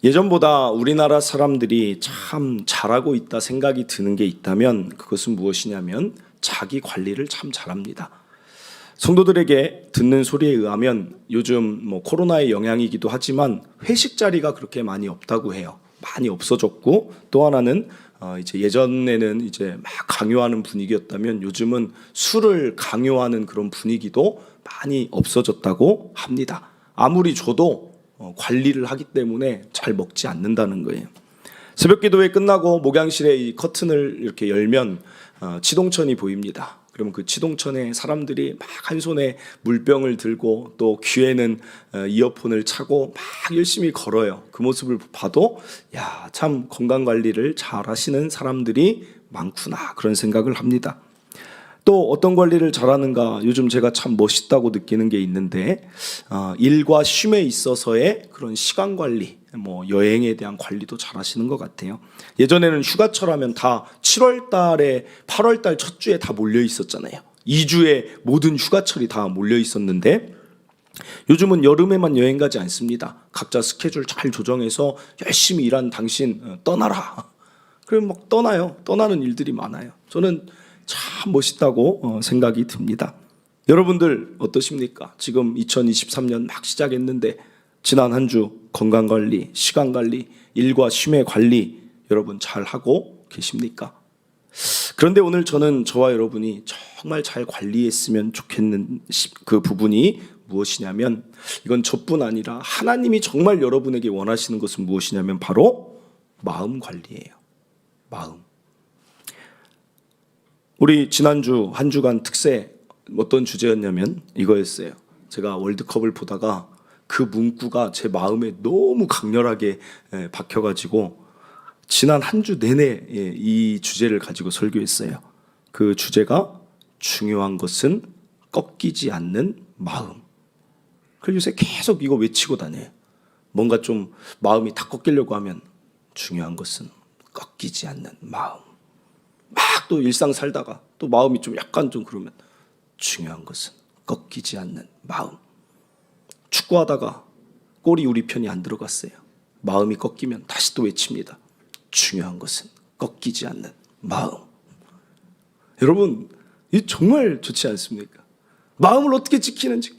예전보다 우리나라 사람들이 참 잘하고 있다 생각이 드는 게 있다면 그것은 무엇이냐면 자기 관리를 참 잘합니다. 성도들에게 듣는 소리에 의하면 요즘 코로나의 영향이기도 하지만 회식 자리가 그렇게 많이 없다고 해요. 많이 없어졌고, 또 하나는 이제 예전에는 이제 막 강요하는 분위기였다면 요즘은 술을 강요하는 그런 분위기도 많이 없어졌다고 합니다. 아무리 줘도 관리를 하기 때문에 잘 먹지 않는다는 거예요. 새벽기도회 끝나고 목양실에 이 커튼을 이렇게 열면 치동천이 보입니다. 그러면 그 치동천에 사람들이 막 한 손에 물병을 들고 또 귀에는 이어폰을 차고 막 열심히 걸어요. 그 모습을 봐도 야, 참 건강 관리를 잘 하시는 사람들이 많구나, 그런 생각을 합니다. 또 어떤 관리를 잘하는가, 요즘 제가 참 멋있다고 느끼는 게 있는데 일과 쉼에 있어서의 그런 시간 관리, 여행에 대한 관리도 잘 하시는 것 같아요. 예전에는 휴가철 하면 다 7월 달에 8월 달 첫 주에 다 몰려 있었잖아요. 2주에 모든 휴가철이 다 몰려 있었는데 요즘은 여름에만 여행 가지 않습니다. 각자 스케줄 잘 조정해서 열심히 일한 당신 떠나라. 그럼 막 떠나요. 떠나는 일들이 많아요. 저는 참 멋있다고 생각이 듭니다. 여러분들 어떠십니까? 지금 2023년 막 시작했는데 지난 한 주 건강관리, 시간관리, 일과 쉼의 관리 여러분 잘 하고 계십니까? 그런데 오늘 저는 저와 여러분이 정말 잘 관리했으면 좋겠는 그 부분이 무엇이냐면, 이건 저뿐 아니라 하나님이 정말 여러분에게 원하시는 것은 무엇이냐면 바로 마음 관리예요. 마음. 우리 지난주 한 주간 특세 어떤 주제였냐면 이거였어요. 제가 월드컵을 보다가 그 문구가 제 마음에 너무 강렬하게 박혀가지고 지난 한 주 내내 이 주제를 가지고 설교했어요. 그 주제가 중요한 것은 꺾이지 않는 마음. 그래서 요새 계속 이거 외치고 다녀요. 뭔가 좀 마음이 다 꺾이려고 하면 중요한 것은 꺾이지 않는 마음. 막 또 일상 살다가 또 마음이 좀 약간 좀 그러면 중요한 것은 꺾이지 않는 마음. 축구하다가 골이 우리 편이 안 들어갔어요. 마음이 꺾이면 다시 또 외칩니다. 중요한 것은 꺾이지 않는 마음. 여러분, 이 정말 좋지 않습니까? 마음을 어떻게 지키는지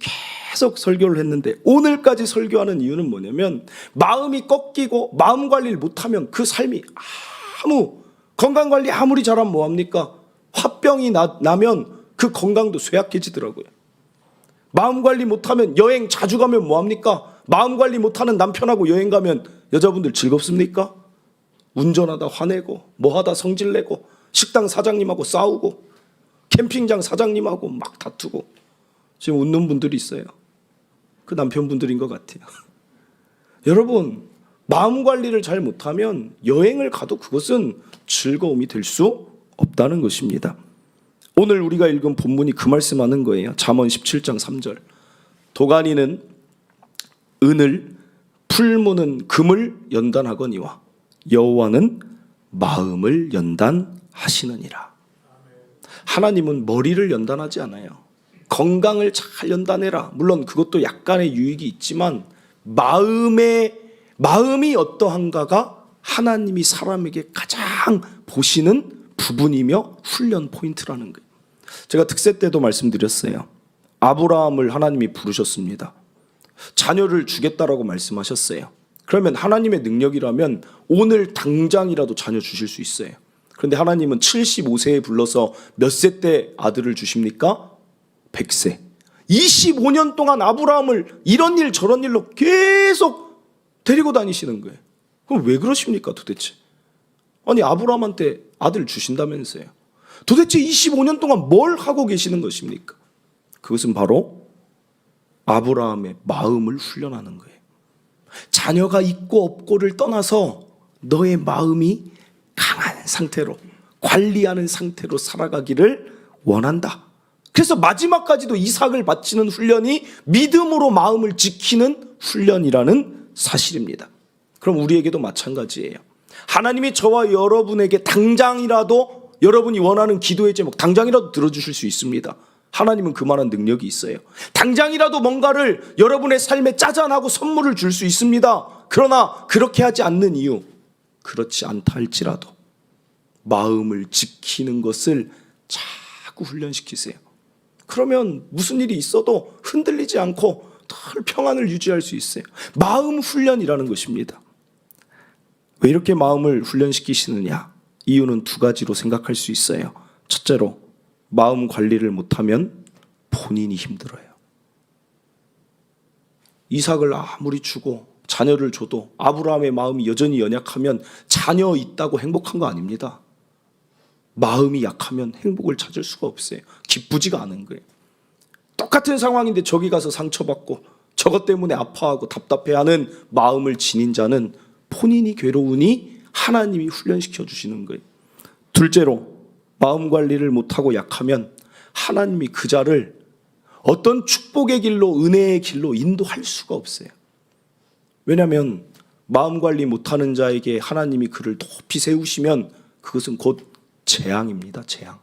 계속 설교를 했는데 오늘까지 설교하는 이유는 뭐냐면, 마음이 꺾이고 마음 관리를 못하면 그 삶이 건강관리 아무리 잘하면 뭐합니까? 화병이 나면 그 건강도 쇠약해지더라고요. 마음관리 못하면 여행 자주 가면 뭐합니까? 마음관리 못하는 남편하고 여행 가면 여자분들 즐겁습니까? 운전하다 화내고 뭐하다 성질내고 식당 사장님하고 싸우고 캠핑장 사장님하고 막 다투고. 지금 웃는 분들이 있어요. 그 남편분들인 것 같아요. 여러분, 마음관리를 잘 못하면 여행을 가도 그것은 즐거움이 될 수 없다는 것입니다. 오늘 우리가 읽은 본문이 그 말씀하는 거예요. 잠언 17장 3절. 도가니는 은을, 풀무는 금을 연단하거니와 여호와는 마음을 연단하시느니라. 하나님은 머리를 연단하지 않아요. 건강을 잘 연단해라. 물론 그것도 약간의 유익이 있지만 마음이 어떠한가가 하나님이 사람에게 가장 보시는 부분이며 훈련 포인트라는 거예요. 제가 특세 때도 말씀드렸어요. 아브라함을 하나님이 부르셨습니다. 자녀를 주겠다라고 말씀하셨어요. 그러면 하나님의 능력이라면 오늘 당장이라도 자녀 주실 수 있어요. 그런데 하나님은 75세에 불러서 몇 세 때 아들을 주십니까? 100세. 25년 동안 아브라함을 이런 일 저런 일로 계속 데리고 다니시는 거예요. 그럼 왜 그러십니까 도대체? 아니, 아브라함한테 아들 주신다면서요. 도대체 25년 동안 뭘 하고 계시는 것입니까? 그것은 바로 아브라함의 마음을 훈련하는 거예요. 자녀가 있고 없고를 떠나서 너의 마음이 강한 상태로, 관리하는 상태로 살아가기를 원한다. 그래서 마지막까지도 이삭을 바치는 훈련이 믿음으로 마음을 지키는 훈련이라는 사실입니다. 그럼 우리에게도 마찬가지예요. 하나님이 저와 여러분에게 당장이라도 여러분이 원하는 기도의 제목 당장이라도 들어주실 수 있습니다. 하나님은 그만한 능력이 있어요. 당장이라도 뭔가를 여러분의 삶에 짜잔하고 선물을 줄 수 있습니다. 그러나 그렇게 하지 않는 이유, 그렇지 않다 할지라도 마음을 지키는 것을 자꾸 훈련시키세요. 그러면 무슨 일이 있어도 흔들리지 않고 늘 평안을 유지할 수 있어요. 마음 훈련이라는 것입니다. 왜 이렇게 마음을 훈련시키시느냐? 이유는 두 가지로 생각할 수 있어요. 첫째로, 마음 관리를 못하면 본인이 힘들어요. 이삭을 아무리 주고 자녀를 줘도 아브라함의 마음이 여전히 연약하면 자녀 있다고 행복한 거 아닙니다. 마음이 약하면 행복을 찾을 수가 없어요. 기쁘지가 않은 거예요. 똑같은 상황인데 저기 가서 상처받고 저것 때문에 아파하고 답답해하는 마음을 지닌 자는 본인이 괴로우니 하나님이 훈련시켜 주시는 거예요. 둘째로, 마음 관리를 못하고 약하면 하나님이 그 자를 어떤 축복의 길로, 은혜의 길로 인도할 수가 없어요. 왜냐하면 마음 관리 못하는 자에게 하나님이 그를 높이 세우시면 그것은 곧 재앙입니다. 재앙.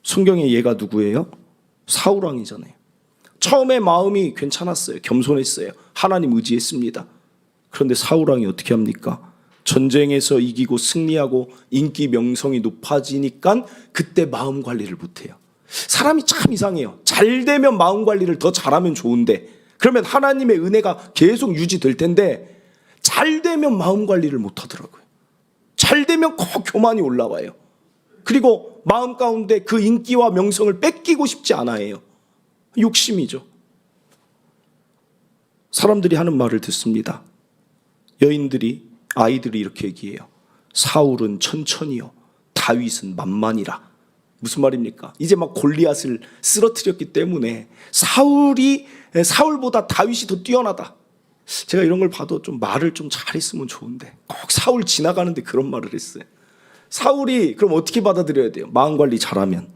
성경의 예가 누구예요? 사울왕이잖아요. 처음에 마음이 괜찮았어요. 겸손했어요. 하나님 의지했습니다. 그런데 사울왕이 어떻게 합니까? 전쟁에서 이기고 승리하고 인기 명성이 높아지니까 그때 마음 관리를 못해요. 사람이 참 이상해요. 잘 되면 마음 관리를 더 잘하면 좋은데, 그러면 하나님의 은혜가 계속 유지될 텐데 잘 되면 마음 관리를 못하더라고요. 잘 되면 꼭 교만이 올라와요. 그리고 마음 가운데 그 인기와 명성을 뺏기고 싶지 않아요. 욕심이죠. 사람들이 하는 말을 듣습니다. 여인들이, 아이들이 이렇게 얘기해요. 사울은 천천히요, 다윗은 만만이라. 무슨 말입니까? 이제 막 골리앗을 쓰러뜨렸기 때문에 사울보다 다윗이 더 뛰어나다. 제가 이런 걸 봐도 좀 말을 좀 잘했으면 좋은데 꼭 사울 지나가는데 그런 말을 했어요. 사울이 그럼 어떻게 받아들여야 돼요? 마음 관리 잘하면.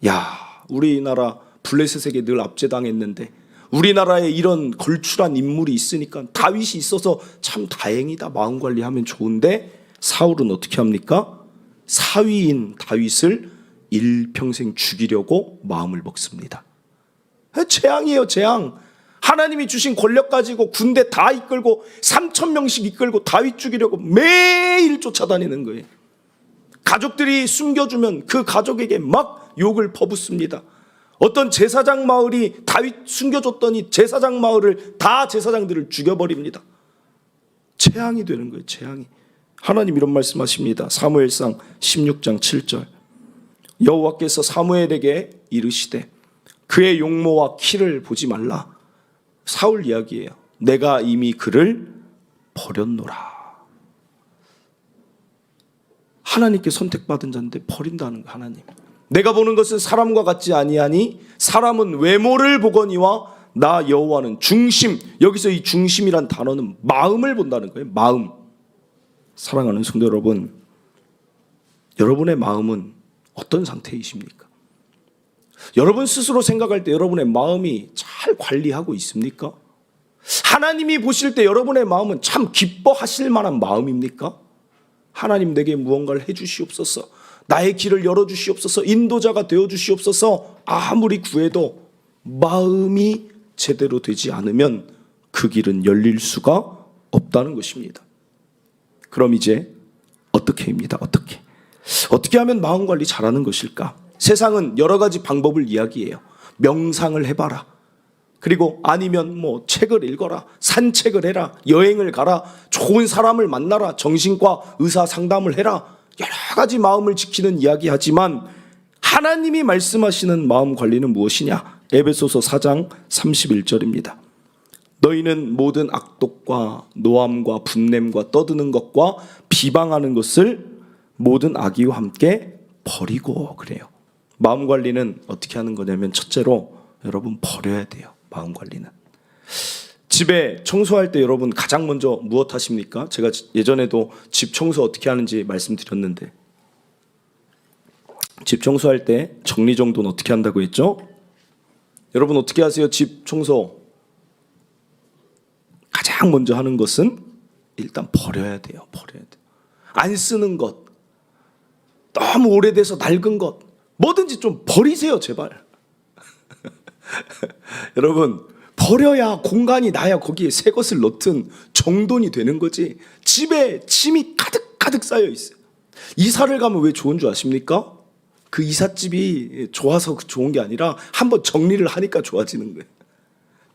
야, 우리나라 블레셋에게 늘 압제당했는데 우리나라에 이런 걸출한 인물이 있으니까 다윗이 있어서 참 다행이다. 마음 관리하면 좋은데 사울은 어떻게 합니까? 사위인 다윗을 일평생 죽이려고 마음을 먹습니다. 재앙이에요, 재앙. 하나님이 주신 권력 가지고 군대 다 이끌고 3,000명씩 이끌고 다윗 죽이려고 매일 쫓아다니는 거예요. 가족들이 숨겨주면 그 가족에게 막 욕을 퍼붓습니다. 어떤 제사장 마을이 다윗 숨겨줬더니 제사장 마을을 다 제사장들을 죽여버립니다. 재앙이 되는 거예요, 재앙이. 하나님 이런 말씀하십니다. 사무엘상 16장 7절. 여호와께서 사무엘에게 이르시되 그의 용모와 키를 보지 말라. 사울 이야기예요. 내가 이미 그를 버렸노라. 하나님께 선택받은 자인데 버린다는 거. 하나님, 내가 보는 것은 사람과 같지 아니하니 사람은 외모를 보거니와 나 여호와는 중심. 여기서 이 중심이란 단어는 마음을 본다는 거예요. 마음. 사랑하는 성도 여러분, 여러분의 마음은 어떤 상태이십니까? 여러분 스스로 생각할 때 여러분의 마음이 잘 관리하고 있습니까? 하나님이 보실 때 여러분의 마음은 참 기뻐하실 만한 마음입니까? 하나님, 내게 무언가를 해주시옵소서, 나의 길을 열어주시옵소서, 인도자가 되어주시옵소서. 아무리 구해도 마음이 제대로 되지 않으면 그 길은 열릴 수가 없다는 것입니다. 그럼 이제 어떻게입니다. 어떻게 하면 마음 관리 잘하는 것일까? 세상은 여러 가지 방법을 이야기해요. 명상을 해봐라. 그리고 아니면 뭐 책을 읽어라, 산책을 해라, 여행을 가라, 좋은 사람을 만나라, 정신과 의사 상담을 해라. 여러 가지 마음을 지키는 이야기 하지만 하나님이 말씀하시는 마음 관리는 무엇이냐? 에베소서 4장 31절입니다. 너희는 모든 악독과 노함과 분냄과 떠드는 것과 비방하는 것을 모든 악의와 함께 버리고. 그래요. 마음 관리는 어떻게 하는 거냐면 첫째로 여러분 버려야 돼요. 마음 관리는. 집에 청소할 때 여러분 가장 먼저 무엇 하십니까? 제가 예전에도 집 청소 어떻게 하는지 말씀드렸는데, 집 청소할 때 정리정돈 어떻게 한다고 했죠? 여러분 어떻게 하세요? 집 청소 가장 먼저 하는 것은 일단 버려야 돼요. 안 쓰는 것, 너무 오래돼서 낡은 것, 뭐든지 좀 버리세요, 제발. 여러분, 버려야 공간이 나야 거기에 새 것을 넣든 정돈이 되는 거지. 집에 짐이 가득 쌓여 있어요. 이사를 가면 왜 좋은 줄 아십니까? 그 이삿집이 좋아서 좋은 게 아니라 한번 정리를 하니까 좋아지는 거예요.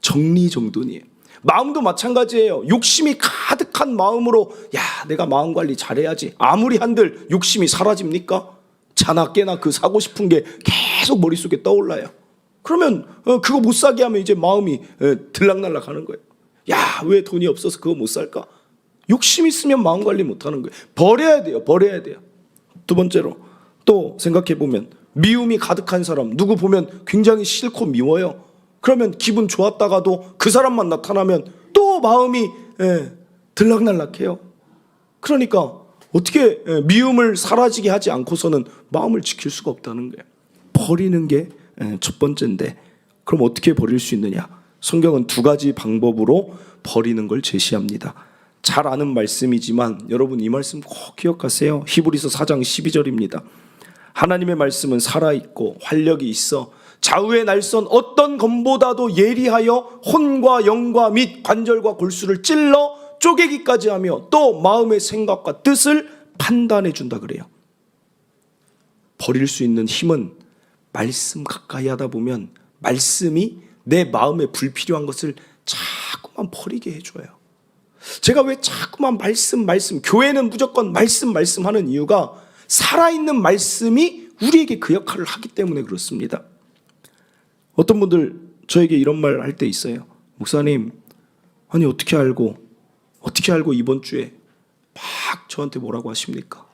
정리정돈이에요. 마음도 마찬가지예요. 욕심이 가득한 마음으로 내가 마음 관리 잘해야지. 아무리 한들 욕심이 사라집니까? 자나 깨나 그 사고 싶은 게 계속 머릿속에 떠올라요. 그러면 그거 못 사게 하면 이제 마음이 들락날락 하는 거예요. 왜 돈이 없어서 그거 못 살까? 욕심 있으면 마음 관리 못 하는 거예요. 버려야 돼요. 두 번째로 또 생각해 보면 미움이 가득한 사람, 누구 보면 굉장히 싫고 미워요. 그러면 기분 좋았다가도 그 사람만 나타나면 또 마음이 들락날락해요. 그러니까 어떻게 미움을 사라지게 하지 않고서는 마음을 지킬 수가 없다는 거예요. 버리는 게 첫 번째인데, 그럼 어떻게 버릴 수 있느냐? 성경은 두 가지 방법으로 버리는 걸 제시합니다. 잘 아는 말씀이지만 여러분 이 말씀 꼭 기억하세요. 히브리서 4장 12절입니다. 하나님의 말씀은 살아있고 활력이 있어 좌우의 날선 어떤 검보다도 예리하여 혼과 영과 및 관절과 골수를 찔러 쪼개기까지 하며 또 마음의 생각과 뜻을 판단해 준다 그래요. 버릴 수 있는 힘은 말씀 가까이 하다 보면 말씀이 내 마음에 불필요한 것을 자꾸만 버리게 해줘요. 제가 왜 자꾸만 말씀 교회는 무조건 말씀 하는 이유가 살아있는 말씀이 우리에게 그 역할을 하기 때문에 그렇습니다. 어떤 분들 저에게 이런 말 할 때 있어요. 목사님, 아니 어떻게 알고 이번 주에 막 저한테 뭐라고 하십니까?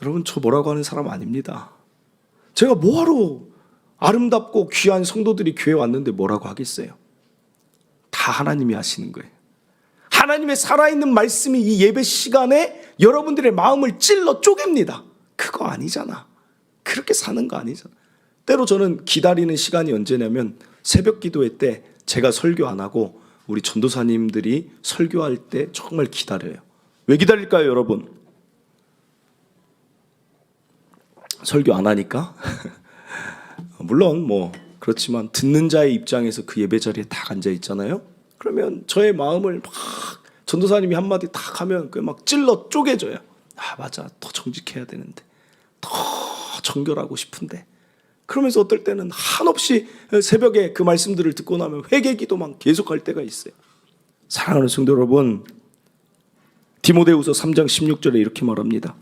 여러분, 저 뭐라고 하는 사람 아닙니다. 제가 뭐하러 아름답고 귀한 성도들이 교회에 왔는데 뭐라고 하겠어요? 다 하나님이 하시는 거예요. 하나님의 살아있는 말씀이 이 예배 시간에 여러분들의 마음을 찔러 쪼갭니다. 그거 아니잖아. 그렇게 사는 거 아니잖아. 때로 저는 기다리는 시간이 언제냐면 새벽 기도회 때 제가 설교 안 하고 우리 전도사님들이 설교할 때 정말 기다려요. 왜 기다릴까요, 여러분? 설교 안 하니까? 물론 그렇지만 듣는 자의 입장에서 그 예배 자리에 딱 앉아 있잖아요. 그러면 저의 마음을 막 전도사님이 한마디 딱 하면 그 막 찔러 쪼개져요. 맞아, 더 정직해야 되는데, 더 정결하고 싶은데. 그러면서 어떨 때는 한없이 새벽에 그 말씀들을 듣고 나면 회개 기도만 계속할 때가 있어요. 사랑하는 성도 여러분, 디모데후서 3장 16절에 이렇게 말합니다.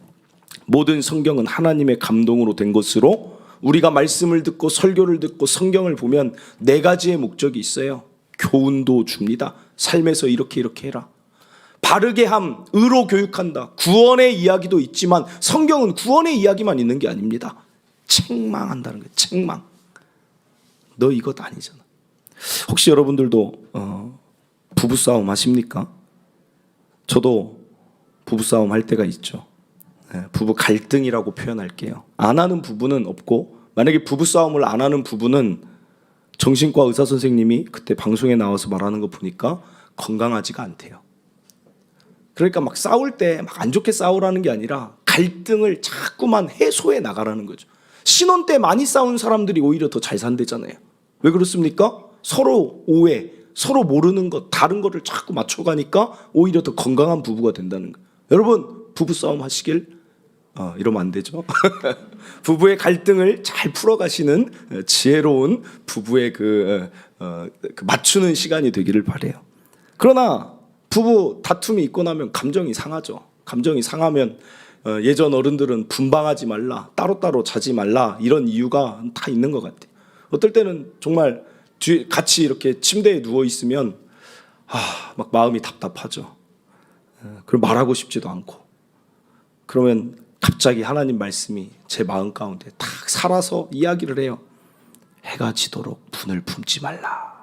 모든 성경은 하나님의 감동으로 된 것으로 우리가 말씀을 듣고 설교를 듣고 성경을 보면 네 가지의 목적이 있어요. 교훈도 줍니다. 삶에서 이렇게 해라. 바르게 함, 의로 교육한다. 구원의 이야기도 있지만 성경은 구원의 이야기만 있는 게 아닙니다. 책망한다는 거예요. 책망. 너 이것 아니잖아. 혹시 여러분들도 부부싸움 하십니까? 저도 부부싸움 할 때가 있죠. 부부 갈등이라고 표현할게요. 안 하는 부부는 없고, 만약에 부부싸움을 안 하는 부부는 정신과 의사 선생님이 그때 방송에 나와서 말하는 거 보니까 건강하지가 않대요. 그러니까 막 싸울 때 막 안 좋게 싸우라는 게 아니라 갈등을 자꾸만 해소해 나가라는 거죠. 신혼 때 많이 싸운 사람들이 오히려 더 잘 산대잖아요. 왜 그렇습니까? 서로 오해, 서로 모르는 것, 다른 거를 자꾸 맞춰가니까 오히려 더 건강한 부부가 된다는 거예요. 여러분, 부부싸움 하시길 이러면 안 되죠. 부부의 갈등을 잘 풀어가시는 지혜로운 부부의 그 맞추는 시간이 되기를 바라요. 그러나 부부 다툼이 있고 나면 감정이 상하죠. 감정이 상하면 예전 어른들은 분방하지 말라, 따로따로 자지 말라, 이런 이유가 다 있는 것 같아요. 어떨 때는 정말 같이 이렇게 침대에 누워 있으면 막 마음이 답답하죠. 그걸 말하고 싶지도 않고. 그러면 갑자기 하나님 말씀이 제 마음 가운데 딱 살아서 이야기를 해요. 해가 지도록 분을 품지 말라.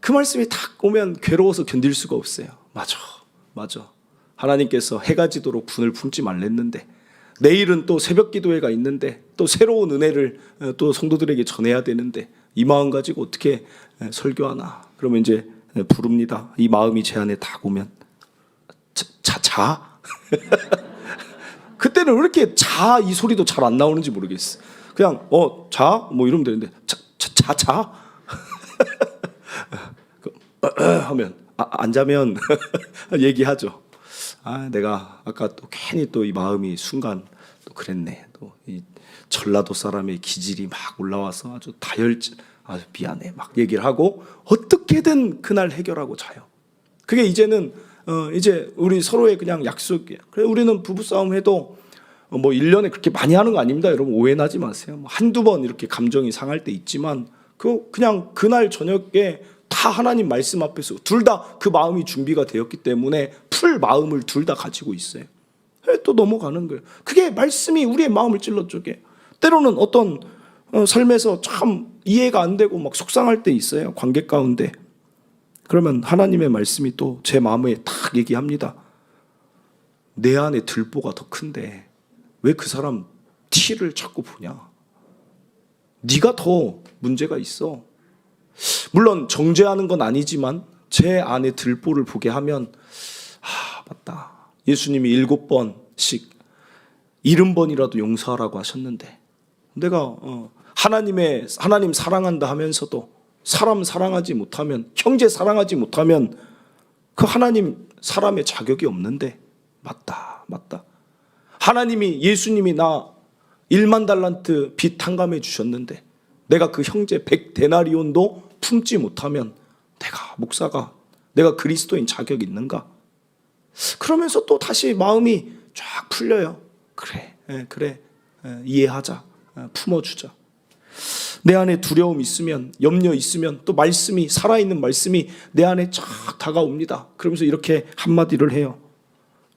그 말씀이 딱 오면 괴로워서 견딜 수가 없어요. 맞아. 하나님께서 해가 지도록 분을 품지 말랬는데, 내일은 또 새벽 기도회가 있는데 또 새로운 은혜를 또 성도들에게 전해야 되는데 이 마음 가지고 어떻게 설교하나. 그러면 이제 부릅니다. 이 마음이 제 안에 딱 오면 자? 그때는 왜 이렇게 자 이 소리도 잘 안 나오는지 모르겠어. 그냥 자? 뭐 이러면 되는데 자? 하면 안 자면 얘기하죠. 내가 아까 또 괜히 또 이 마음이 순간 또 그랬네. 또 이 전라도 사람의 기질이 막 올라와서 아주 아주 미안해 막 얘기를 하고 어떻게든 그날 해결하고 자요. 그게 이제는 이제 우리 서로의 그냥 약속이에요. 그래 우리는 부부싸움 해도 뭐 1년에 그렇게 많이 하는 거 아닙니다. 여러분 오해하지 마세요. 뭐 한두 번 이렇게 감정이 상할 때 있지만 그냥 그날 저녁에 다 하나님 말씀 앞에서 둘 다 그 마음이 준비가 되었기 때문에 풀 마음을 둘 다 가지고 있어요. 또 넘어가는 거예요. 그게 말씀이 우리의 마음을 찔러 쪼개. 때로는 어떤 삶에서 참 이해가 안 되고 막 속상할 때 있어요. 관계 가운데. 그러면 하나님의 말씀이 또 제 마음에 딱 얘기합니다. 내 안에 들보가 더 큰데 왜 그 사람 티를 자꾸 보냐? 네가 더 문제가 있어. 물론 정죄하는 건 아니지만 제 안에 들보를 보게 하면 맞다. 예수님이 7번씩 70번이라도 용서하라고 하셨는데 내가 하나님 사랑한다 하면서도 사람 사랑하지 못하면 형제 사랑하지 못하면 그 하나님 사람의 자격이 없는데 맞다. 하나님이 예수님이 나 1만 달란트 빚 탕감해 주셨는데 내가 그 형제 100데나리온도 품지 못하면 내가 목사가 내가 그리스도인 자격이 있는가? 그러면서 또 다시 마음이 쫙 풀려요. 그래 이해하자. 품어주자. 내 안에 두려움 있으면 염려 있으면 또 말씀이 살아있는 말씀이 내 안에 쫙 다가옵니다. 그러면서 이렇게 한마디를 해요.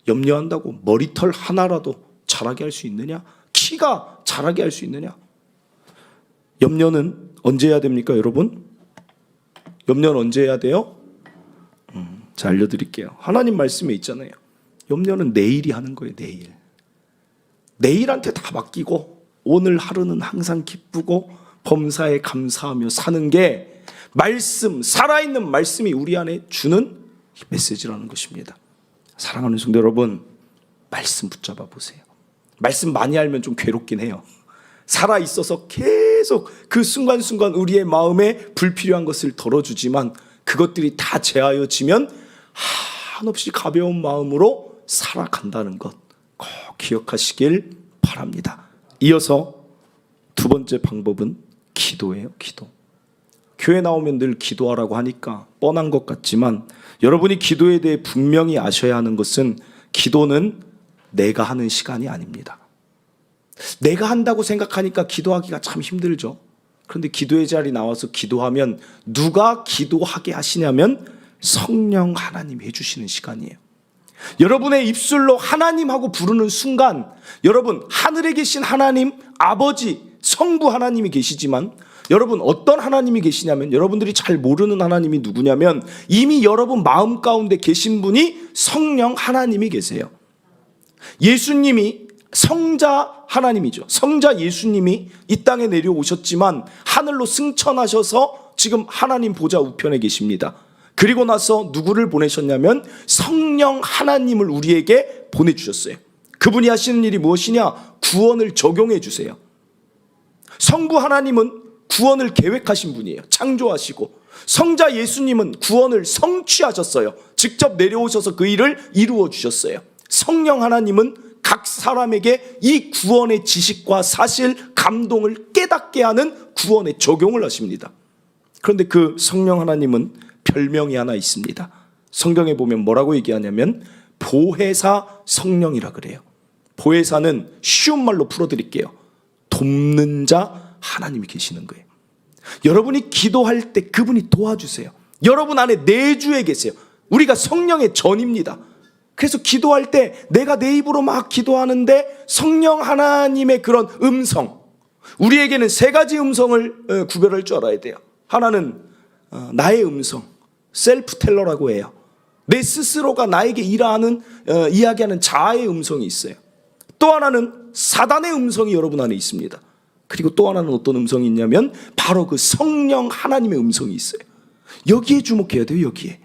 염려한다고 머리털 하나라도 자라게 할 수 있느냐? 키가 자라게 할 수 있느냐? 염려는 언제 해야 됩니까, 여러분? 염려는 언제 해야 돼요? 자, 알려드릴게요. 하나님 말씀에 있잖아요. 염려는 내일이 하는 거예요. 내일한테 다 맡기고 오늘 하루는 항상 기쁘고 범사에 감사하며 사는 게 말씀, 살아있는 말씀이 우리 안에 주는 메시지라는 것입니다. 사랑하는 성도 여러분, 말씀 붙잡아 보세요. 말씀 많이 알면 좀 괴롭긴 해요. 살아있어서 계속 그 순간순간 우리의 마음에 불필요한 것을 덜어주지만 그것들이 다 제하여지면 한없이 가벼운 마음으로 살아간다는 것 꼭 기억하시길 바랍니다. 이어서 두 번째 방법은 기도예요. 기도. 교회 나오면 늘 기도하라고 하니까 뻔한 것 같지만 여러분이 기도에 대해 분명히 아셔야 하는 것은 기도는 내가 하는 시간이 아닙니다. 내가 한다고 생각하니까 기도하기가 참 힘들죠. 그런데 기도의 자리 나와서 기도하면 누가 기도하게 하시냐면 성령 하나님이 해주시는 시간이에요. 여러분의 입술로 하나님하고 부르는 순간 여러분 하늘에 계신 하나님 아버지 성부 하나님이 계시지만 여러분 어떤 하나님이 계시냐면 여러분들이 잘 모르는 하나님이 누구냐면 이미 여러분 마음 가운데 계신 분이 성령 하나님이 계세요. 예수님이 성자 하나님이죠. 성자 예수님이 이 땅에 내려오셨지만 하늘로 승천하셔서 지금 하나님 보좌 우편에 계십니다. 그리고 나서 누구를 보내셨냐면 성령 하나님을 우리에게 보내주셨어요. 그분이 하시는 일이 무엇이냐? 구원을 적용해 주세요. 성부 하나님은 구원을 계획하신 분이에요. 창조하시고 성자 예수님은 구원을 성취하셨어요. 직접 내려오셔서 그 일을 이루어 주셨어요. 성령 하나님은 각 사람에게 이 구원의 지식과 사실, 감동을 깨닫게 하는 구원의 적용을 하십니다. 그런데 그 성령 하나님은 별명이 하나 있습니다. 성경에 보면 뭐라고 얘기하냐면 보혜사 성령이라 그래요. 보혜사는 쉬운 말로 풀어드릴게요. 돕는 자 하나님이 계시는 거예요. 여러분이 기도할 때 그분이 도와주세요. 여러분 안에 내주에 계세요. 우리가 성령의 전입니다. 그래서 기도할 때 내가 내 입으로 막 기도하는데 성령 하나님의 그런 음성, 우리에게는 세 가지 음성을 구별할 줄 알아야 돼요. 하나는 나의 음성, 셀프 텔러라고 해요. 내 스스로가 나에게 이야기하는 자아의 음성이 있어요. 또 하나는 사단의 음성이 여러분 안에 있습니다. 그리고 또 하나는 어떤 음성이 있냐면 바로 그 성령 하나님의 음성이 있어요. 여기에 주목해야 돼요. 여기에.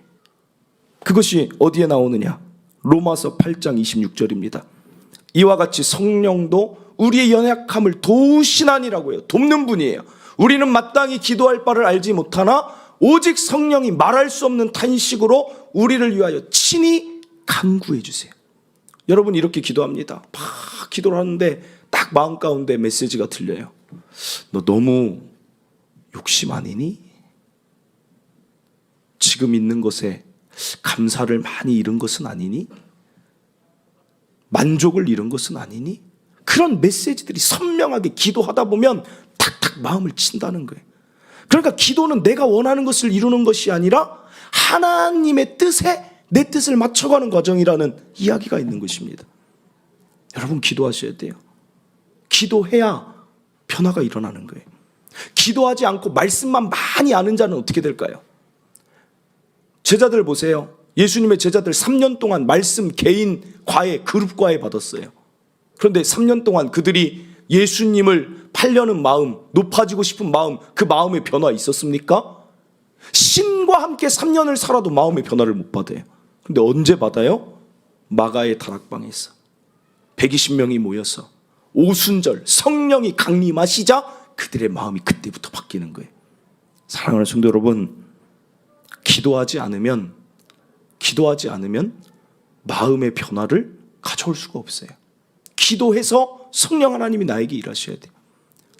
그것이 어디에 나오느냐? 로마서 8장 26절입니다. 이와 같이 성령도 우리의 연약함을 도우시나니라고 해요. 돕는 분이에요. 우리는 마땅히 기도할 바를 알지 못하나 오직 성령이 말할 수 없는 탄식으로 우리를 위하여 친히 간구해 주세요. 여러분 이렇게 기도합니다. 막 기도를 하는데 딱 마음 가운데 메시지가 들려요. 너 너무 욕심 아니니? 지금 있는 것에 감사를 많이 잃은 것은 아니니? 만족을 잃은 것은 아니니? 그런 메시지들이 선명하게 기도하다 보면 탁탁 마음을 친다는 거예요. 그러니까 기도는 내가 원하는 것을 이루는 것이 아니라 하나님의 뜻에 내 뜻을 맞춰가는 과정이라는 이야기가 있는 것입니다. 여러분 기도하셔야 돼요. 기도해야 변화가 일어나는 거예요. 기도하지 않고 말씀만 많이 아는 자는 어떻게 될까요? 제자들 보세요. 예수님의 제자들 3년 동안 말씀 개인 과외, 그룹 과외 받았어요. 그런데 3년 동안 그들이 예수님을 팔려는 마음, 높아지고 싶은 마음, 그 마음의 변화 있었습니까? 신과 함께 3년을 살아도 마음의 변화를 못 받아요. 근데 언제 받아요? 마가의 다락방에서 120명이 모여서 오순절 성령이 강림하시자 그들의 마음이 그때부터 바뀌는 거예요. 사랑하는 성도 여러분, 기도하지 않으면 마음의 변화를 가져올 수가 없어요. 기도해서 성령 하나님이 나에게 일하셔야 돼요.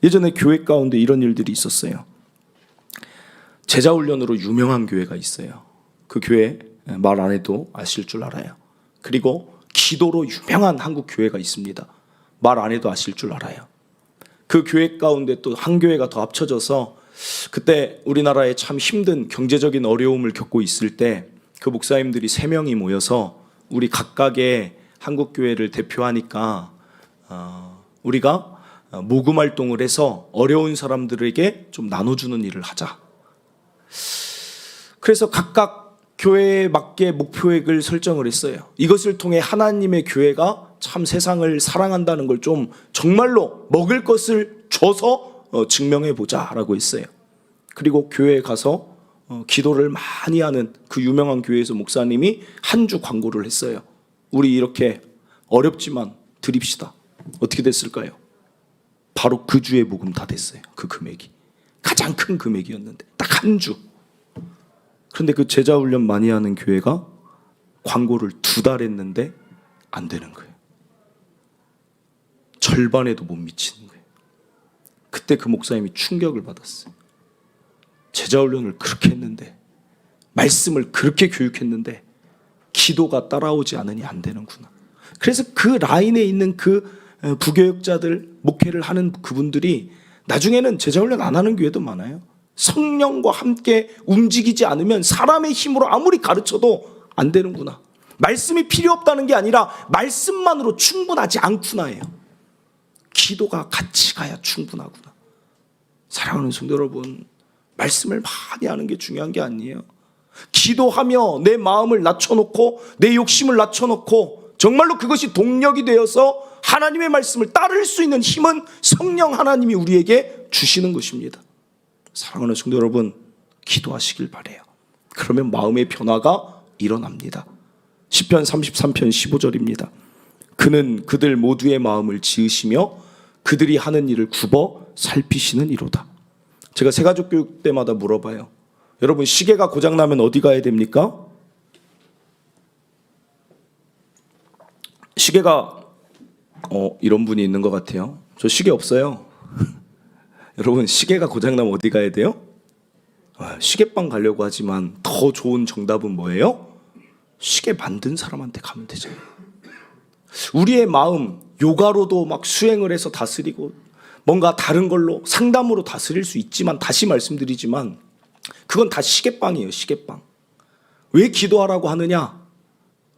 예전에 교회 가운데 이런 일들이 있었어요. 제자훈련으로 유명한 교회가 있어요. 그 교회 말 안 해도 아실 줄 알아요. 그리고 기도로 유명한 한국 교회가 있습니다. 말 안 해도 아실 줄 알아요. 그 교회 가운데 또 한 교회가 더 합쳐져서 그때 우리나라에 참 힘든 경제적인 어려움을 겪고 있을 때 그 목사님들이 3명이 모여서 우리 각각의 한국 교회를 대표하니까 우리가 모금 활동을 해서 어려운 사람들에게 좀 나눠주는 일을 하자. 그래서 각각 교회에 맞게 목표액을 설정을 했어요. 이것을 통해 하나님의 교회가 참 세상을 사랑한다는 걸 좀 정말로 먹을 것을 줘서 증명해 보자라고 했어요. 그리고 교회에 가서 기도를 많이 하는 그 유명한 교회에서 목사님이 한 주 광고를 했어요. 우리 이렇게 어렵지만 드립시다. 어떻게 됐을까요? 바로 그 주에 모금 다 됐어요. 그 금액이 가장 큰 금액이었는데 딱 한 주. 그런데 그 제자훈련 많이 하는 교회가 광고를 2달 했는데 안 되는 거예요. 절반에도 못 미치는 거예요. 그때 그 목사님이 충격을 받았어요. 제자훈련을 그렇게 했는데, 말씀을 그렇게 교육했는데 기도가 따라오지 않으니 안 되는구나. 그래서 그 라인에 있는 그 부교육자들, 목회를 하는 그분들이 나중에는 제자훈련 안 하는 교회도 많아요. 성령과 함께 움직이지 않으면 사람의 힘으로 아무리 가르쳐도 안 되는구나. 말씀이 필요 없다는 게 아니라 말씀만으로 충분하지 않구나예요. 기도가 같이 가야 충분하구나. 사랑하는 성도 여러분, 말씀을 많이 하는 게 중요한 게 아니에요. 기도하며 내 마음을 낮춰놓고 내 욕심을 낮춰놓고 정말로 그것이 동력이 되어서 하나님의 말씀을 따를 수 있는 힘은 성령 하나님이 우리에게 주시는 것입니다. 사랑하는 성도 여러분, 기도하시길 바라요. 그러면 마음의 변화가 일어납니다. 시편 33편 15절입니다. 그는 그들 모두의 마음을 지으시며 그들이 하는 일을 굽어 살피시는 이로다. 제가 새가족 교육 때마다 물어봐요. 여러분, 시계가 고장나면 어디 가야 됩니까? 시계가 이런 분이 있는 것 같아요. 저 시계 없어요. 여러분, 시계가 고장나면 어디 가야 돼요? 시계방 가려고 하지만 더 좋은 정답은 뭐예요? 시계 만든 사람한테 가면 되잖아요. 우리의 마음, 요가로도 막 수행을 해서 다스리고 뭔가 다른 걸로 상담으로 다스릴 수 있지만, 다시 말씀드리지만 그건 다 시계방이에요. 시계방. 왜 기도하라고 하느냐?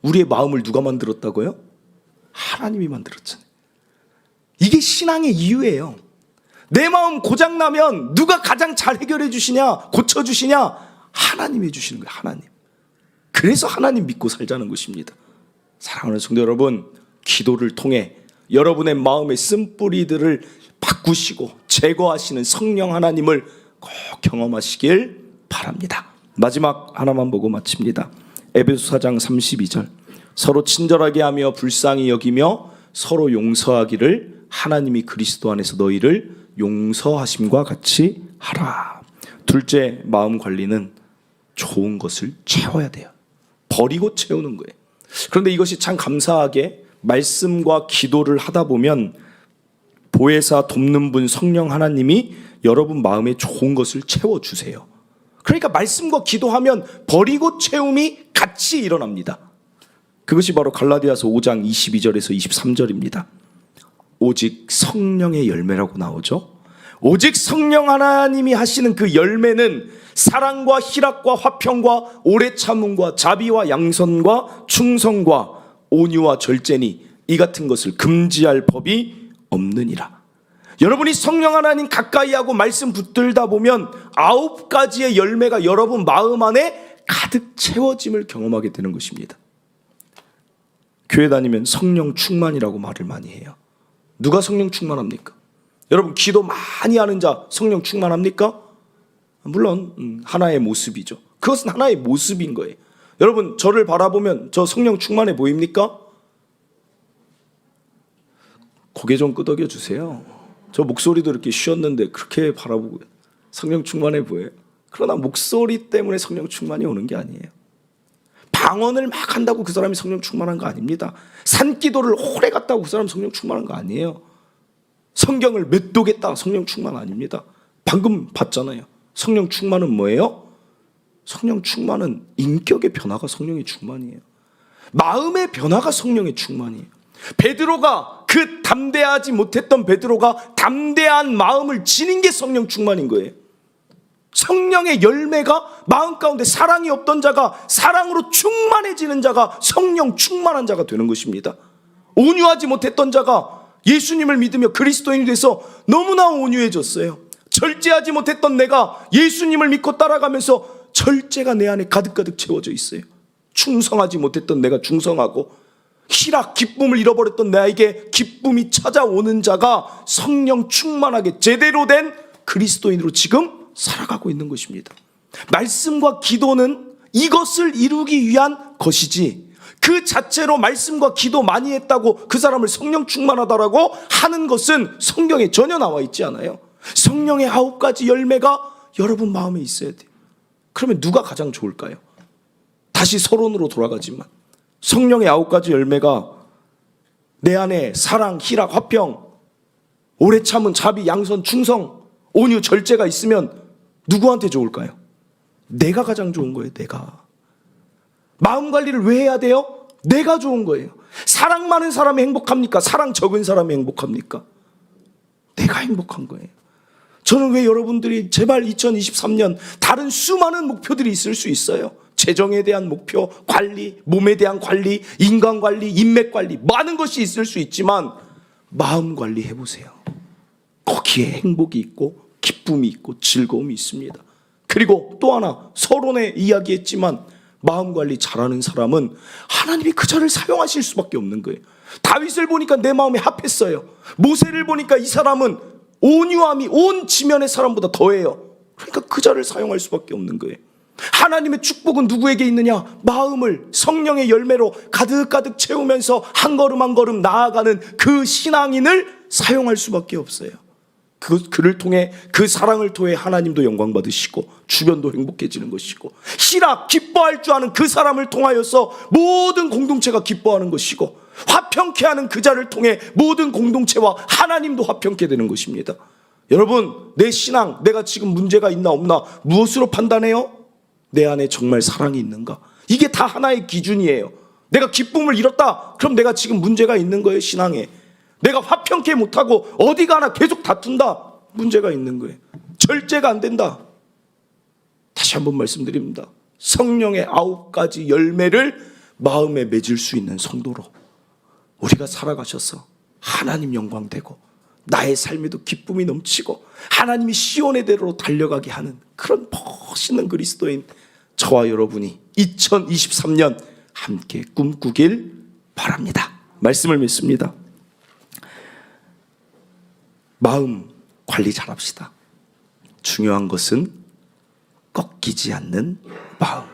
우리의 마음을 누가 만들었다고요? 하나님이 만들었잖아요. 이게 신앙의 이유예요. 내 마음 고장나면 누가 가장 잘 해결해 주시냐, 고쳐주시냐? 하나님이 해주시는 거예요. 하나님. 그래서 하나님 믿고 살자는 것입니다. 사랑하는 성도 여러분, 기도를 통해 여러분의 마음의 쓴뿌리들을 바꾸시고 제거하시는 성령 하나님을 꼭 경험하시길 바랍니다. 마지막 하나만 보고 마칩니다. 에베소 4장 32절. 서로 친절하게 하며 불쌍히 여기며 서로 용서하기를 하나님이 그리스도 안에서 너희를 용서하심과 같이 하라. 둘째, 마음 관리는 좋은 것을 채워야 돼요. 버리고 채우는 거예요. 그런데 이것이 참 감사하게 말씀과 기도를 하다 보면 보혜사 돕는 분 성령 하나님이 여러분 마음에 좋은 것을 채워주세요. 그러니까 말씀과 기도하면 버리고 채움이 같이 일어납니다. 그것이 바로 갈라디아서 5장 22절에서 23절입니다. 오직 성령의 열매라고 나오죠. 오직 성령 하나님이 하시는 그 열매는 사랑과 희락과 화평과 오래 참음과 자비와 양선과 충성과 온유와 절제니 이 같은 것을 금지할 법이 없느니라. 여러분이 성령 하나님 가까이 하고 말씀 붙들다 보면 9가지의 열매가 여러분 마음 안에 가득 채워짐을 경험하게 되는 것입니다. 교회 다니면 성령 충만이라고 말을 많이 해요. 누가 성령 충만합니까? 여러분 기도 많이 하는 자 성령 충만합니까? 물론 하나의 모습이죠. 그것은 하나의 모습인 거예요. 여러분 저를 바라보면 저 성령 충만해 보입니까? 고개 좀 끄덕여 주세요. 저 목소리도 이렇게 쉬었는데 그렇게 바라보고 성령 충만해 보여요. 그러나 목소리 때문에 성령 충만이 오는 게 아니에요. 방언을 막 한다고 그 사람이 성령 충만한 거 아닙니다. 산기도를 오래 갔다고 그 사람 성령 충만한 거 아니에요. 성경을 몇 도겠다 성령 충만 아닙니다. 방금 봤잖아요. 성령 충만은 뭐예요? 성령 충만은 인격의 변화가 성령의 충만이에요. 마음의 변화가 성령의 충만이에요. 베드로가 그 담대하지 못했던 베드로가 담대한 마음을 지닌 게 성령 충만인 거예요. 성령의 열매가 마음 가운데 사랑이 없던 자가 사랑으로 충만해지는 자가 성령 충만한 자가 되는 것입니다. 온유하지 못했던 자가 예수님을 믿으며 그리스도인이 돼서 너무나 온유해졌어요. 절제하지 못했던 내가 예수님을 믿고 따라가면서 절제가 내 안에 가득가득 채워져 있어요. 충성하지 못했던 내가 충성하고 희락, 기쁨을 잃어버렸던 나에게 기쁨이 찾아오는 자가 성령 충만하게 제대로 된 그리스도인으로 지금 살아가고 있는 것입니다. 말씀과 기도는 이것을 이루기 위한 것이지 그 자체로 말씀과 기도 많이 했다고 그 사람을 성령 충만하다라고 하는 것은 성경에 전혀 나와 있지 않아요. 성령의 9가지 열매가 여러분 마음에 있어야 돼요. 그러면 누가 가장 좋을까요? 다시 서론으로 돌아가지만 성령의 9가지 열매가 내 안에 사랑, 희락, 화평, 오래 참은 자비, 양선, 충성, 온유, 절제가 있으면 누구한테 좋을까요? 내가 가장 좋은 거예요. 내가. 마음 관리를 왜 해야 돼요? 내가 좋은 거예요. 사랑 많은 사람이 행복합니까? 사랑 적은 사람이 행복합니까? 내가 행복한 거예요. 저는 왜 여러분들이 제발 2023년 다른 수많은 목표들이 있을 수 있어요. 재정에 대한 목표, 관리, 몸에 대한 관리, 인간 관리, 인맥 관리 많은 것이 있을 수 있지만 마음 관리 해보세요. 거기에 행복이 있고 기쁨이 있고 즐거움이 있습니다. 그리고 또 하나 서론에 이야기했지만 마음 관리 잘하는 사람은 하나님이 그 자를 사용하실 수밖에 없는 거예요. 다윗을 보니까 내 마음에 합했어요. 모세를 보니까 이 사람은 온유함이 온 지면의 사람보다 더해요. 그러니까 그 자를 사용할 수밖에 없는 거예요. 하나님의 축복은 누구에게 있느냐? 마음을 성령의 열매로 가득가득 채우면서 한 걸음 한 걸음 나아가는 그 신앙인을 사용할 수밖에 없어요. 그를 통해 그 사랑을 통해 하나님도 영광 받으시고 주변도 행복해지는 것이고 희락 기뻐할 줄 아는 그 사람을 통하여서 모든 공동체가 기뻐하는 것이고 화평케 하는 그 자를 통해 모든 공동체와 하나님도 화평케 되는 것입니다. 여러분 내 신앙 내가 지금 문제가 있나 없나 무엇으로 판단해요? 내 안에 정말 사랑이 있는가? 이게 다 하나의 기준이에요. 내가 기쁨을 잃었다 그럼 내가 지금 문제가 있는 거예요. 신앙에 내가 화평케 못하고 어디 가나 계속 다툰다 문제가 있는 거예요. 절제가 안 된다. 다시 한번 말씀드립니다. 성령의 9가지 열매를 마음에 맺을 수 있는 성도로 우리가 살아가셔서 하나님 영광 되고 나의 삶에도 기쁨이 넘치고 하나님이 시온의 대로로 달려가게 하는 그런 멋있는 그리스도인 저와 여러분이 2023년 함께 꿈꾸길 바랍니다. 말씀을 믿습니다. 마음 관리 잘합시다. 중요한 것은 꺾이지 않는 마음.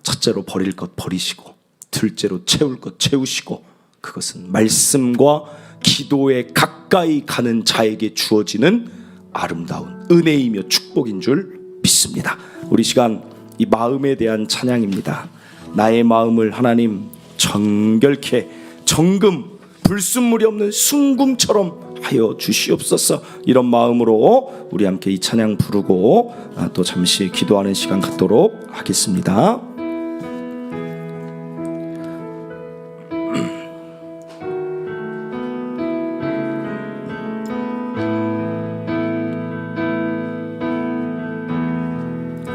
첫째로 버릴 것 버리시고 둘째로 채울 것 채우시고 그것은 말씀과 기도에 가까이 가는 자에게 주어지는 아름다운 은혜이며 축복인 줄 믿습니다. 우리 시간 이 마음에 대한 찬양입니다. 나의 마음을 하나님 정결케 정금 불순물이 없는 순금처럼 하여 주시옵소서. 이런 마음으로 우리 함께 이 찬양 부르고 또 잠시 기도하는 시간 갖도록 하겠습니다.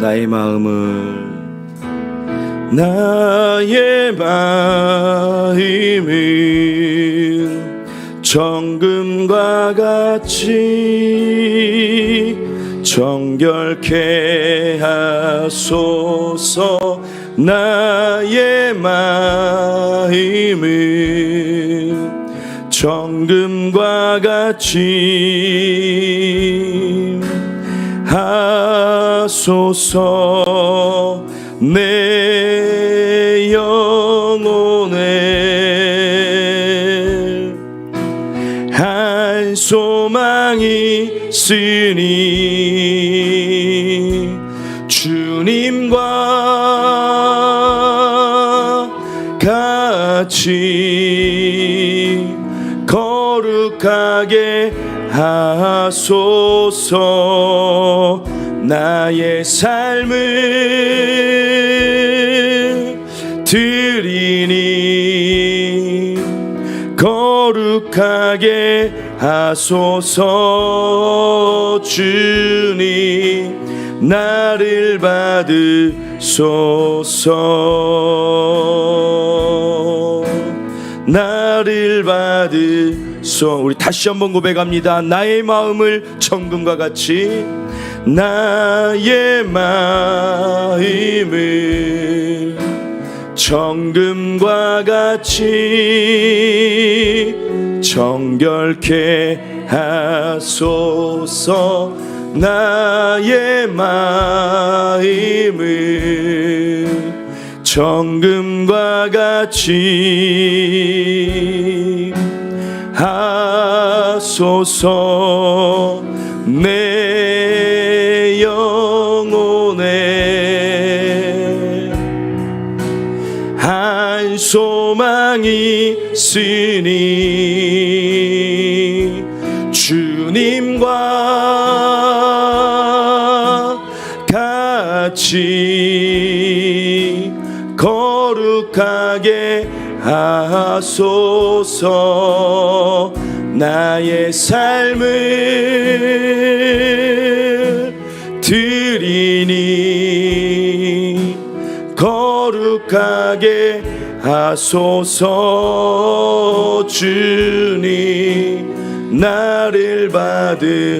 나의 마음을 정금과 같이 정결케 하소서. 나의 마음을 정금과 같이 하소서. 내 영혼에 한 소망이 있으니 주님과 같이 거룩하게 하소서. 나의 삶을 드리니 거룩하게 하소서. 주님 나를 받으소서. 나를 받으소서. 우리 다시 한번 고백합니다. 나의 마음을 정금과 같이 나의 마음을 정금과 같이 정결케 하소서. 나의 마음을 정금과 같이 하소서. 내 영혼에 한 소망이 있으니 주님과 같이 거룩하게 하소서. 나의 삶을 드리니 거룩하게 하소서. 주님 나를 받으소서.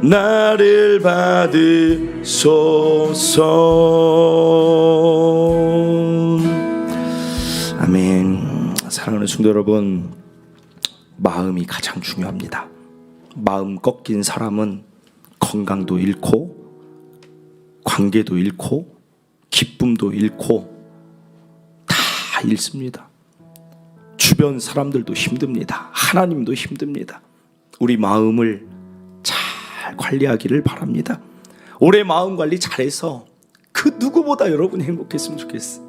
나를 받으소서. 아멘. 사랑하는 성도 여러분, 마음이 가장 중요합니다. 마음 꺾인 사람은 건강도 잃고 관계도 잃고 기쁨도 잃고 다 잃습니다. 주변 사람들도 힘듭니다. 하나님도 힘듭니다. 우리 마음을 잘 관리하기를 바랍니다. 올해 마음 관리 잘해서 그 누구보다 여러분이 행복했으면 좋겠어요.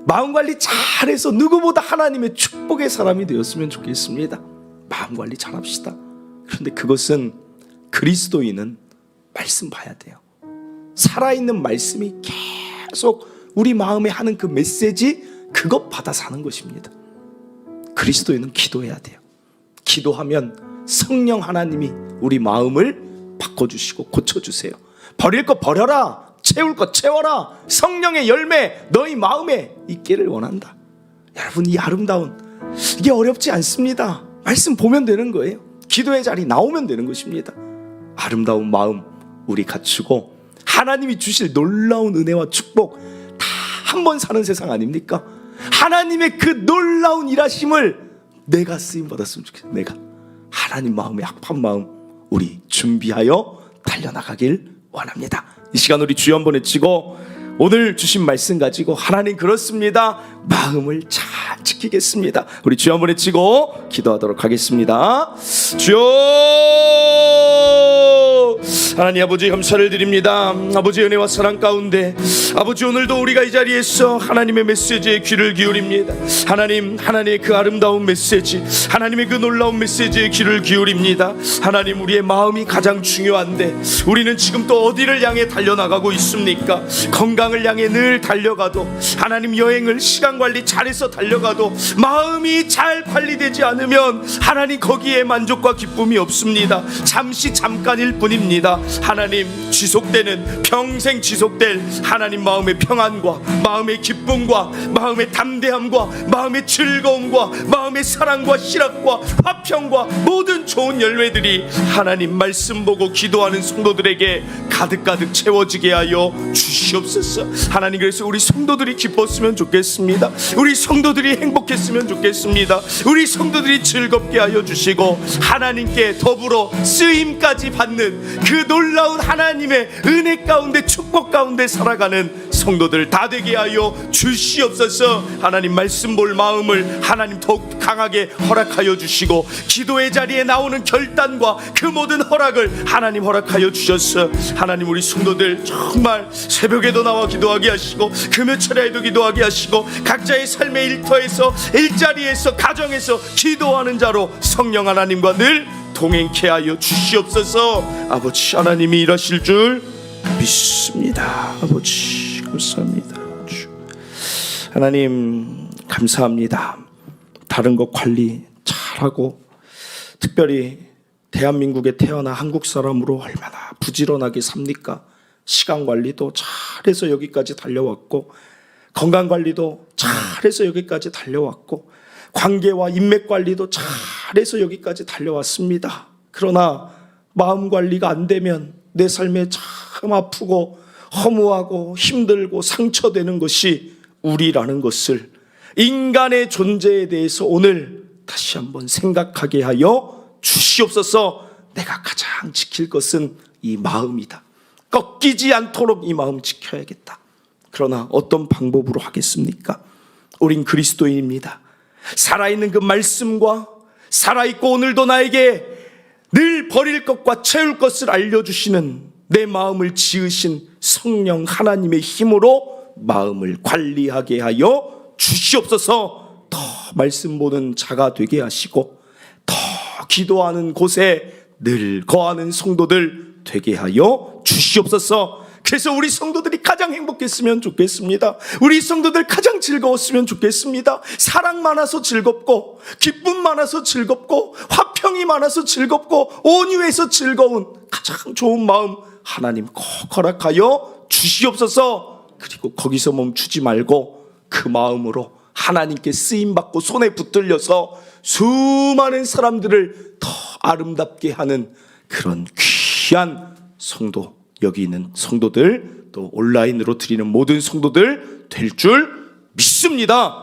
마음 관리 잘해서 누구보다 하나님의 축복의 사람이 되었으면 좋겠습니다. 마음 관리 잘합시다. 그런데 그것은 그리스도인은 말씀 봐야 돼요. 살아있는 말씀이 계속 우리 마음에 하는 그 메시지, 그것 받아 사는 것입니다. 그리스도인은 기도해야 돼요. 기도하면 성령 하나님이 우리 마음을 바꿔주시고 고쳐주세요. 버릴 거 버려라, 채울 것 채워라. 성령의 열매 너희 마음에 있기를 원한다. 여러분, 이 아름다운, 이게 어렵지 않습니다. 말씀 보면 되는 거예요. 기도의 자리 나오면 되는 것입니다. 아름다운 마음 우리 갖추고 하나님이 주실 놀라운 은혜와 축복, 다 한 번 사는 세상 아닙니까? 하나님의 그 놀라운 일하심을 내가 쓰임 받았으면 좋겠어요. 내가 하나님 마음에 합한 마음 우리 준비하여 달려나가길 원합니다. 이 시간 우리 주여 한번 외치고 오늘 주신 말씀 가지고 하나님 그렇습니다, 마음을 잘 지키겠습니다. 우리 주여 한번 외치고 기도하도록 하겠습니다. 주여, 하나님 아버지 감사를 드립니다. 아버지 은혜와 사랑 가운데 아버지 오늘도 우리가 이 자리에서 하나님의 메시지에 귀를 기울입니다. 하나님, 하나님의 그 아름다운 메시지, 하나님의 그 놀라운 메시지에 귀를 기울입니다. 하나님, 우리의 마음이 가장 중요한데 우리는 지금 또 어디를 향해 달려나가고 있습니까? 건강을 향해 늘 달려가도, 하나님 여행을 시간 관리 잘해서 달려가도 마음이 잘 관리되지 않으면 하나님 거기에 만족과 기쁨이 없습니다. 잠깐일 뿐입니다. 하나님, 지속되는, 평생 지속될 하나님 마음의 평안과 마음의 기쁨과 마음의 담대함과 마음의 즐거움과 마음의 사랑과 희락과 화평과 모든 좋은 열매들이 하나님 말씀 보고 기도하는 성도들에게 가득가득 채워지게 하여 주시옵소서. 하나님, 그래서 우리 성도들이 기뻤으면 좋겠습니다. 우리 성도들이 행복했으면 좋겠습니다. 우리 성도들이 즐겁게 하여 주시고 하나님께 더불어 쓰임까지 받는 그 놀라운 하나님의 은혜 가운데, 축복 가운데 살아가는 성도들 다 되게 하여 주시옵소서. 하나님, 말씀 볼 마음을 하나님 더욱 강하게 허락하여 주시고 기도의 자리에 나오는 결단과 그 모든 허락을 하나님 허락하여 주셔서 하나님, 우리 성도들 정말 새벽에도 나와 기도하게 하시고 금요철에도 기도하게 하시고 각자의 삶의 일터에서, 일자리에서, 가정에서 기도하는 자로 성령 하나님과 늘 동행케 하여 주시옵소서. 아버지, 하나님이 일하실 줄 믿습니다. 아버지 감사합니다. 하나님 감사합니다. 다른 것 관리 잘하고, 특별히 대한민국에 태어나 한국 사람으로 얼마나 부지런하게 삽니까? 시간 관리도 잘해서 여기까지 달려왔고, 건강 관리도 잘해서 여기까지 달려왔고, 관계와 인맥 관리도 잘해서 여기까지 달려왔습니다. 그러나 마음 관리가 안 되면 내 삶에 참 아프고 허무하고 힘들고 상처되는 것이 우리라는 것을, 인간의 존재에 대해서 오늘 다시 한번 생각하게 하여 주시옵소서. 내가 가장 지킬 것은 이 마음이다. 꺾이지 않도록 이 마음 지켜야겠다. 그러나 어떤 방법으로 하겠습니까? 우린 그리스도인입니다. 살아있는 그 말씀과 살아있고 오늘도 나에게 늘 버릴 것과 채울 것을 알려주시는, 내 마음을 지으신 성령 하나님의 힘으로 마음을 관리하게 하여 주시옵소서. 더 말씀 보는 자가 되게 하시고 더 기도하는 곳에 늘 거하는 성도들 되게 하여 주시옵소서. 그래서 우리 성도들이 가장 행복했으면 좋겠습니다. 우리 성도들 가장 즐거웠으면 좋겠습니다. 사랑 많아서 즐겁고, 기쁨 많아서 즐겁고, 화평이 많아서 즐겁고, 온유해서 즐거운 가장 좋은 마음 하나님 꼭 허락하여 주시옵소서. 그리고 거기서 멈추지 말고 그 마음으로 하나님께 쓰임받고 손에 붙들려서 수많은 사람들을 더 아름답게 하는 그런 귀한 성도, 여기 있는 성도들, 또 온라인으로 드리는 모든 성도들 될 줄 믿습니다.